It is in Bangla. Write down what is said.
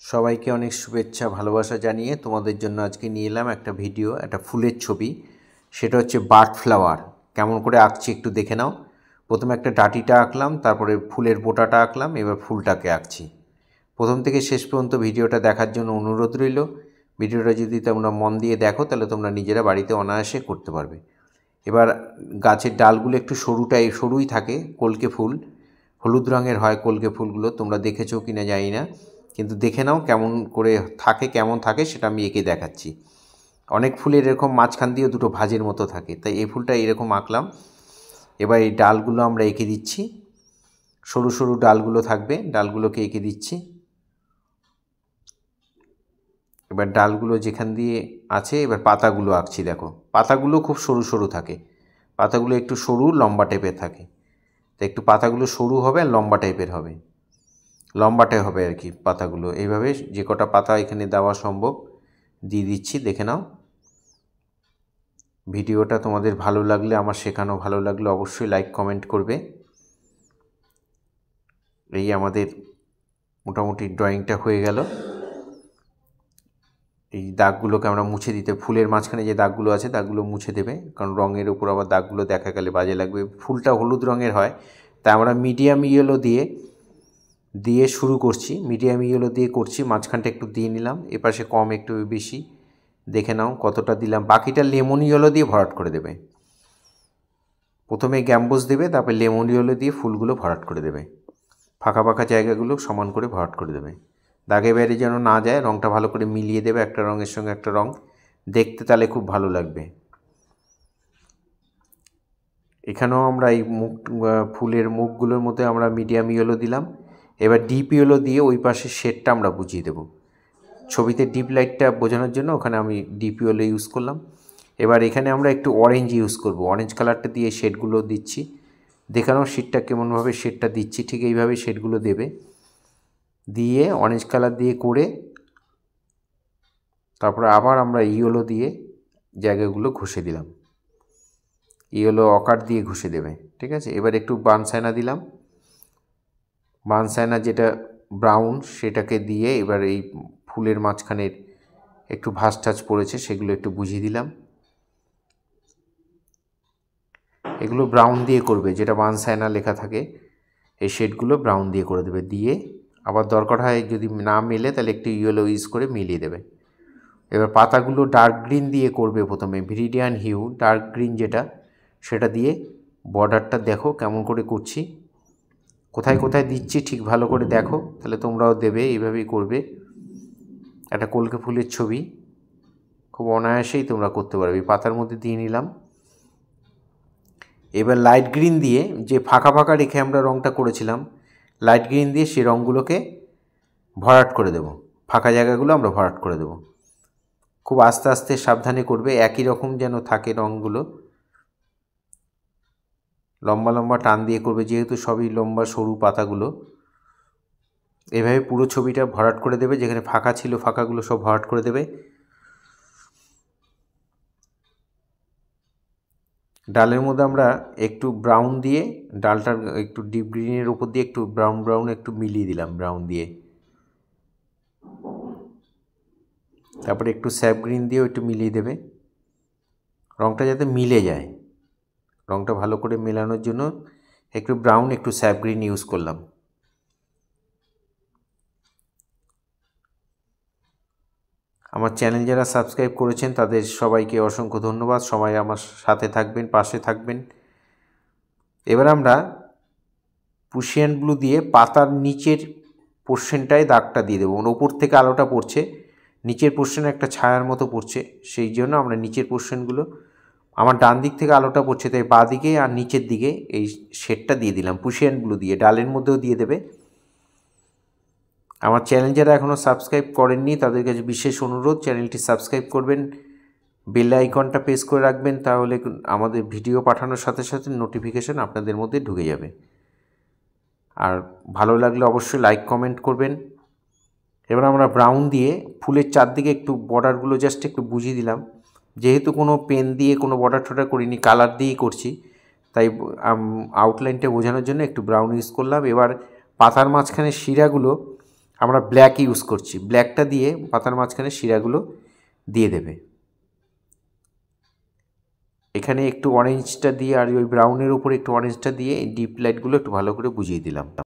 সবাইকে অনেক শুভেচ্ছা ভালোবাসা জানিয়ে তোমাদের জন্য আজকে নিয়ে এলাম একটা ভিডিও, একটা ফুলের ছবি। সেটা হচ্ছে বাড ফ্লাওয়ার। কেমন করে আঁকছি একটু দেখে নাও। প্রথমে একটা ডাঁটিটা আঁকলাম, তারপরে ফুলের বোটাটা আঁকলাম, এবার ফুলটাকে আঁকছি। প্রথম থেকে শেষ পর্যন্ত ভিডিওটা দেখার জন্য অনুরোধ রইল। ভিডিওটা যদি তোমরা মন দিয়ে দেখো তাহলে তোমরা নিজেরা বাড়িতে অনায়াসে করতে পারবে। এবার গাছের ডালগুলো একটু সরুই থাকে, কলকে ফুল, হলুদ রঙের হয় কলকে ফুলগুলো। তোমরা দেখেছো কি না জানি না, কিন্তু দেখে নাও কেমন করে থাকে, কেমন থাকে সেটা আমি এঁকে দেখাচ্ছি। অনেক ফুলের এরকম মাঝখান দিয়ে দুটো ভাঁজের মতো থাকে, তাই এই ফুলটা এরকম আঁকলাম। এবার এই ডালগুলো আমরা এঁকে দিচ্ছি, সরু সরু ডালগুলো থাকবে, ডালগুলোকে এঁকে দিচ্ছি। এবার ডালগুলো যেখান দিয়ে আছে, এবার পাতাগুলো আঁকছি। দেখো পাতাগুলো খুব সরু সরু থাকে, পাতাগুলো একটু সরু লম্বা টাইপের থাকে, তো একটু পাতাগুলো সরু হবে আর লম্বা টাইপের হবে, লম্বাটে হবে আর কি পাতাগুলো। এইভাবে যে কটা পাতা এখানে দেওয়া সম্ভব দিয়ে দিচ্ছি, দেখে নাও। ভিডিওটা তোমাদের ভালো লাগলে, আমার শেখানো ভালো লাগলে অবশ্যই লাইক কমেন্ট করবে। এই আমাদের মোটামুটি ড্রয়িংটা হয়ে গেল। এই দাগগুলোকে আমরা মুছে দিতে, ফুলের মাঝখানে যে দাগগুলো আছে দাগগুলো মুছে দেবে, কারণ রঙের উপর আবার দাগগুলো দেখা গেলে বাজে লাগবে। ফুলটা হলুদ রঙের হয়, তাই আমরা মিডিয়াম ইয়েলো দিয়ে শুরু করছি, মিডিয়াম ইয়েলো দিয়ে করছি। মাঝখানটা একটু দিয়ে নিলাম, এপাশে কম একটু বেশি দেখে নাও কতটা দিলাম। বাকিটা লেমন ইয়েলো দিয়ে ভরাট করে দেবে। প্রথমে গ্যাম্বোস দেবে, তারপরে লেমন ইয়েলো দিয়ে ফুলগুলো ভরাট করে দেবে, ফাঁকা ফাঁকা জায়গাগুলো সমান করে ভরাট করে দেবে। দাগে বাইরে যেন না যায়, রঙটা ভালো করে মিলিয়ে দেবে একটা রঙের সঙ্গে একটা রঙ, দেখতে তাহলে খুব ভালো লাগবে। এখানেও আমরা এই ফুলের মুখগুলোর মধ্যে আমরা মিডিয়াম ইয়েলো দিলাম। এবার ডিপ ইয়েলো দিয়ে ওই পাশের শেডটা আমরা বুঝিয়ে দেব। ছবিতে ডিপ লাইটটা বোঝানোর জন্য ওখানে আমি ডিপ ইয়েলো ইউজ করলাম। এবার এখানে আমরা একটু অরেঞ্জ ইউজ করব, অরেঞ্জ কালারটা দিয়ে শেডগুলো দিচ্ছি। দেখানো শেডটা কেমনভাবে শেডটা দিচ্ছি, ঠিক এইভাবে শেডগুলো দেবে, দিয়ে অরেঞ্জ কালার দিয়ে করে তারপরে আবার আমরা ইয়েলো দিয়ে জায়গাগুলো ঘষে দিলাম, ইয়েলো অকার দিয়ে ঘষে দেবে, ঠিক আছে। এবার একটু বানসাইনা দিলাম, বানসাইনা যেটা ব্রাউন সেটাকে দিয়ে এবার এই ফুলের মাঝখানের একটু ভাঁজ টাচ পড়েছে সেগুলো একটু বুঝিয়ে দিলাম। এগুলো ব্রাউন দিয়ে করবে, যেটা বানসাইনা লেখা থাকে এই শেডগুলো ব্রাউন দিয়ে করে দেবে। দিয়ে আবার দরকার হয় যদি না মেলে তাহলে একটু ইয়েলো ইউজ করে মিলিয়ে দেবে। এবার পাতাগুলো ডার্ক গ্রিন দিয়ে করবে, প্রথমে ভিরিডিয়ান হিউ ডার্ক গ্রিন যেটা, সেটা দিয়ে বর্ডারটা দেখো কেমন করে করছি, কোথায় কোথায় দিচ্ছি ঠিক ভালো করে দেখো, তাহলে তোমরাও দেবে, এইভাবেই করবে। একটা কলকে ফুলের ছবি খুব অনায়াসেই তোমরা করতে পারবে। পাতার মধ্যে দিয়ে নিলাম। এবার লাইট গ্রিন দিয়ে, যে ফাঁকা ফাঁকা রেখে আমরা রঙটা করেছিলাম, লাইট গ্রিন দিয়ে সেই রঙগুলোকে ভরাট করে দেব, ফাঁকা জায়গাগুলো আমরা ভরাট করে দেব। খুব আস্তে আস্তে সাবধানে করবে, একই রকম যেন থাকে রঙগুলো, লম্বা লম্বা টান দিয়ে করবে, যেহেতু সবই লম্বা সরু পাতাগুলো। এভাবে পুরো ছবিটা ভরাট করে দেবে, যেখানে ফাঁকা ছিল ফাঁকাগুলো সব ভরাট করে দেবে। ডালের মধ্যে আমরা একটু ব্রাউন দিয়ে, ডালটার একটু ডিপ গ্রিনের উপর দিয়ে একটু ব্রাউন ব্রাউন একটু মিলিয়ে দিলাম ব্রাউন দিয়ে, তারপরে একটু স্যাপ গ্রিন দিয়েও একটু মিলিয়ে দেবে, রঙটা যাতে মিলে যায়। রঙটা ভালো করে মেলানোর জন্য একটু ব্রাউন একটু স্যাপ গ্রিন ইউজ করলাম। আমার চ্যানেল যারা সাবস্ক্রাইব করেছেন তাদের সবাইকে অসংখ্য ধন্যবাদ। সবাই আমার সাথে থাকবেন, পাশে থাকবেন। এবার আমরা প্রুশিয়ান ব্লু দিয়ে পাতার নিচের পোর্শনটায় দাগটা দিয়ে দেবো। ওপর থেকে আলোটা পড়ছে, নিচের পোর্শনে একটা ছায়ার মতো পড়ছে, সেই জন্য আমরা নিচের পোর্শনগুলো, আমার ডান দিক থেকে আলোটা পড়ছে তাই বাঁ দিকে আর নিচের দিকে এই শেডটা দিয়ে দিলাম প্রুশিয়ান ব্লু দিয়ে। ডালের মধ্যেও দিয়ে দেবে। আমার চ্যানেল যারা এখনও সাবস্ক্রাইব করেননি তাদের কাছে বিশেষ অনুরোধ, চ্যানেলটি সাবস্ক্রাইব করবেন, বেল আইকনটা প্রেস করে রাখবেন, তাহলে আমাদের ভিডিও পাঠানোর সাথে সাথে নোটিফিকেশান আপনাদের মধ্যে ঢুকে যাবে। আর ভালো লাগলে অবশ্যই লাইক কমেন্ট করবেন। এবার আমরা ব্রাউন দিয়ে ফুলের চারদিকে একটু বর্ডারগুলো জাস্ট একটু বুঝিয়ে দিলাম, যেহেতু কোনো পেন দিয়ে কোনো বর্ডার টর্ডার করিনি, কালার দিয়েই করছি, তাই আউটলাইনটা বোঝানোর জন্য একটু ব্রাউন ইউজ করলাম। এবার পাতার মাঝখানে শিরাগুলো আমরা ব্ল্যাক ইউজ করছি। ব্ল্যাকটা দিয়ে পাতার মাঝখানে শিরাগুলো দিয়ে দেবে। এখানে একটু অরেঞ্জটা দিয়ে আর ওই ব্রাউনের উপরে একটু অরেঞ্জটা দিয়ে এই ডিপ লাইটগুলো একটু ভালো করে বুঝিয়ে দিলাম।